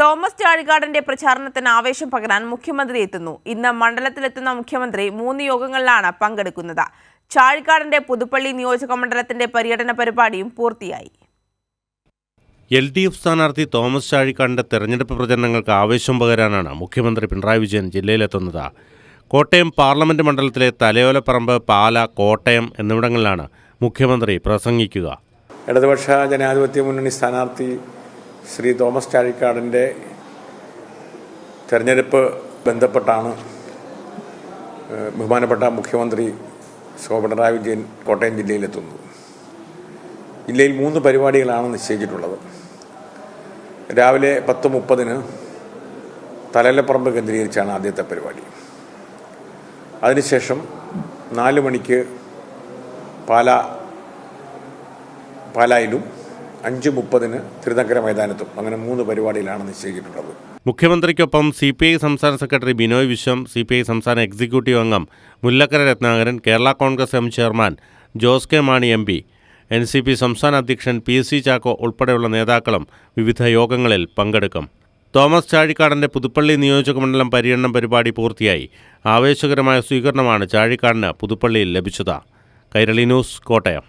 Thomas ചാഴികാടന്റെ പ്രചാരണത്തിന് ആവേശം പകരാൻ മുഖ്യമന്ത്രി എത്തുന്നു. ഇന്ന് മണ്ഡലത്തിലെത്തുന്ന മുഖ്യമന്ത്രി 3 യോഗങ്ങളിലാണ് പങ്കെടുക്കുന്നത്. ചാഴികാടന്റെ പുതുപ്പള്ളി നിയോജക മണ്ഡലത്തിന്റെ പര്യടന പരിപാടിയും പൂർത്തിയായി. LDF സ്ഥാനാർത്ഥി തോമസ് ചാഴികാടന്റെ തെരഞ്ഞെടുപ്പ് പ്രചരണങ്ങൾക്ക് ആവേശം പകരാനാണ് മുഖ്യമന്ത്രി പിണറായി വിജയൻ ജില്ലയിലെത്തുന്നത്. കോട്ടയം പാർലമെന്റ് മണ്ഡലത്തിലെ തലയോലപ്പറമ്പ്, പാല, കോട്ടയം എന്നിവിടങ്ങളിലാണ് മുഖ്യമന്ത്രി പ്രസംഗിക്കുക. ഇടതുപക്ഷ ജനാധിപത്യ മുന്നണി സ്ഥാനാർത്ഥി ശ്രീ തോമസ് ചാഴികാടൻ്റെ തെരഞ്ഞെടുപ്പ് ബന്ധപ്പെട്ടാണ് ബഹുമാനപ്പെട്ട മുഖ്യമന്ത്രി ശ്രീ പിണറായി വിജയൻ കോട്ടയം ജില്ലയിലെത്തുന്നത്. ജില്ലയിൽ 3 പരിപാടികളാണ് നിശ്ചയിച്ചിട്ടുള്ളത്. രാവിലെ 10:30 തലയോലപ്പറമ്പ് കേന്ദ്രീകരിച്ചാണ് ആദ്യത്തെ പരിപാടി. അതിനുശേഷം 4 മണിക്ക് പാലായിലും 5:30 തിരുനക്കര മൈതാനത്തും, അങ്ങനെ 3 പരിപാടിയിലാണ് നിശ്ചയിച്ചിട്ടുള്ളത്. മുഖ്യമന്ത്രിക്കൊപ്പം CPI സംസ്ഥാന സെക്രട്ടറി ബിനോയ് വിശ്വം, CPI സംസ്ഥാന എക്സിക്യൂട്ടീവ് അംഗം Mullakkara Ratnakaran, Kerala Congress M chairman Jose K Mani MP, NCP സംസ്ഥാന അധ്യക്ഷൻ PC ചാക്കോ ഉൾപ്പെടെയുള്ള നേതാക്കളും വിവിധ യോഗങ്ങളിൽ പങ്കെടുക്കും. തോമസ് ചാഴികാടന്റെ പുതുപ്പള്ളി നിയോജകമണ്ഡലം പര്യടനം പരിപാടി പൂർത്തിയായി. ആവേശകരമായ സ്വീകരണമാണ് ചാഴികാടന് പുതുപ്പള്ളിയിൽ ലഭിച്ചത്. കൈരളി ന്യൂസ്, കോട്ടയം.